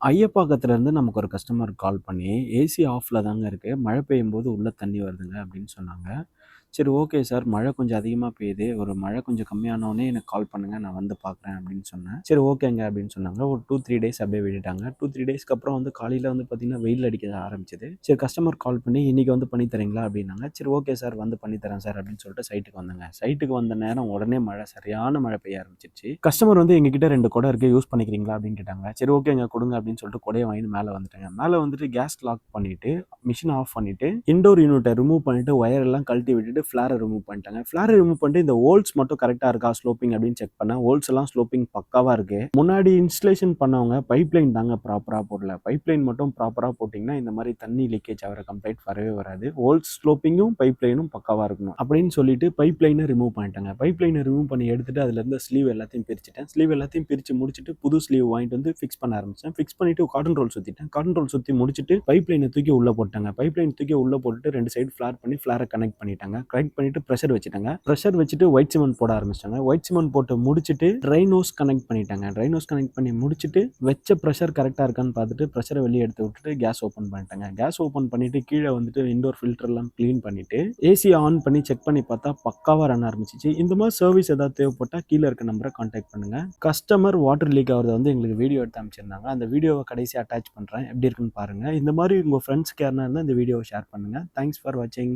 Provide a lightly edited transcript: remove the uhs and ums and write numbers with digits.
ஐயப்பாக்கத்துலேருந்து நமக்கு ஒரு கஸ்டமர் கால் பண்ணி, "ஏசி ஆஃப்ல தாங்க இருக்கு. மழை பெய்யும்போது உள்ள தண்ணி வருதுங்க" அப்படின்னு சொன்னாங்க. சரி ஓகே சார். மழை கொஞ்சம் அதிகமா பெய்யுது. ஒரு மழை கொஞ்சம் கம்மியானோனே எனக்கு கால் பண்ணுங்க. நான் வந்து பார்க்குறேன் அப்படின்னு சொன்னேன். சரி ஓகேங்க அப்படின்னு சொன்னாங்க. ஒரு 2, 3 டேஸ் அப்படியே விட்டுட்டாங்க. 2, 3 டேஸ்க்கு அப்புறம் வந்து காலையில வந்து பார்த்தீங்கன்னா, வெயில் அடிக்க ஆரம்பிச்சது. சரி கஸ்டமர் கால் பண்ணி, "இன்னைக்கு வந்து பண்ணி தரீங்களா?" அப்படின்னாங்க. சரி ஓகே சார். வந்து பண்ணி தரேன் சார் அப்படின்னு சொல்லிட்டு சைட்டுக்கு வந்தேங்க. சைட்டுக்கு வந்த நேரம் உடனே மழை, சரியான மழை பெய்ய ஆரம்பிச்சிருச்சு. கஸ்டமர் வந்து எங்ககிட்ட 2 குடம் இருக்கு. யூஸ் பண்ணிக்கிறீங்களா அப்படின்னு கேட்டாங்க. சரி ஓகேங்க குடுங்க அப்படின்னு சொல்லிட்டு குடைய வாங்கிட்டு மேல வந்துட்டேங்க. மேல வந்துட்டு கேஸ் லாக் பண்ணிட்டு, மிஷின் ஆஃப் பண்ணிட்டு, இன்டோர் யூனிட்ட ரிமூவ் பண்ணிட்டு, ஒயர் எல்லாம் கழட்டி விட்டுட்டு ஃபிளாரை ரிமூவ் பண்ணிட்டாங்க. ஃபிளாரை ரிமூவ் பண்ணிட்டு இந்த ஹோல்ஸ் மட்டும் கரெக்டா இருக்கா ஸ்லோப்பிங் அப்படின்னு செக் பண்ணேன். ஹோல்ஸ் எல்லாம் ஸ்லோப்பிங் பக்காவா இருக்கு. முன்னாடி இன்ஸ்டலேஷன் பண்ணவங்க பைப் லைன் தாங்க ப்ராப்பரா போடல. பைப் லைன் மட்டும் ப்ராப்பரா போட்டீங்கன்னா இந்த மாதிரி தண்ணி லீக்கேஜ் ஆகிற கம்ப்ளைண்ட் வரவே வராது. ஹோல்ஸ் ஸ்லோப்பிங்கும் பைப் லைனும் பக்காவா இருக்கணும் அப்படின்னு சொல்லிட்டு பைப் லைனை ரிமூவ் பண்ணிட்டாங்க. பைப் லைனை ரிமூவ் பண்ணி எடுத்துட்டு அதுல இருந்த ஸ்லீவ் எல்லாத்தையும் பிரிச்சுட்டேன். ஸ்லீவ் எல்லாத்தையும் பிரிச்சு முடிச்சுட்டு புது ஸ்லீவ் வாங்கிட்டு வந்து ஃபிக்ஸ் பண்ண ஆரம்பிச்சேன். ஃபிக்ஸ் பண்ணிட்டு காட்டன் ரோல் சுத்திட்டேன். காட்டன் ரோல் சுத்தி முடிச்சுட்டு பைப் லைனை தூக்கி உள்ள போட்டாங்க. பைப் லைன் தூக்கி உள்ள போட்டுட்டு 2 சைடு ஃபிளார் பண்ணி ஃபிளாரை கனெக்ட் பண்ணிட்டாங்க. கனெக்ட் பண்ணிட்டு ப்ரெஷர் வச்சுட்டாங்க. ப்ரெஷர் வச்சுட்டு ஒயிட் சிமெண்ட் போட ஆரம்பிச்சிட்டாங்க. ஒயிட் சிமெண்ட் போட்டு முடிச்சுட்டு ட்ரை நோஸ் கனெக்ட் பண்ணிட்டாங்க. ட்ரை நோஸ் கனெக்ட் பண்ணி முடிச்சுட்டு வச்ச ப்ரெஷர் கரெக்டா இருக்கான்னு பார்த்துட்டு ப்ரெஷரை வெளியே எடுத்து விட்டுட்டு கேஸ் ஓப்பன் பண்ணிட்டாங்க. கேஸ் ஓப்பன் பண்ணிட்டு கீழே வந்துட்டு இண்டோர் ஃபில்டர் எல்லாம் கிளீன் பண்ணிட்டு ஏசி ஆன் பண்ணி செக் பண்ணி பார்த்தா பக்காவா ரன் ஆரம்பிச்சிச்சு. இந்த மாதிரி சர்வீஸ் ஏதாவது தேவைப்பட்டா கீழே இருக்க நம்பரை கான்டாக்ட் பண்ணுங்க. கஸ்டமர் வாட்டர் லீக் ஆகிறத வந்து எங்களுக்கு வீடியோ எடுத்து அமைச்சிருந்தாங்க. அந்த வீடியோவை கடைசி அட்டாச் பண்றேன். எப்படி இருக்குன்னு பாருங்க. இந்த மாதிரி உங்க ஃப்ரெண்ட்ஸ்க்கு யாருன்னா இருந்தால் இந்த வீடியோவை ஷேர் பண்ணுங்க. தேங்க்ஸ் ஃபார் வாட்சிங்.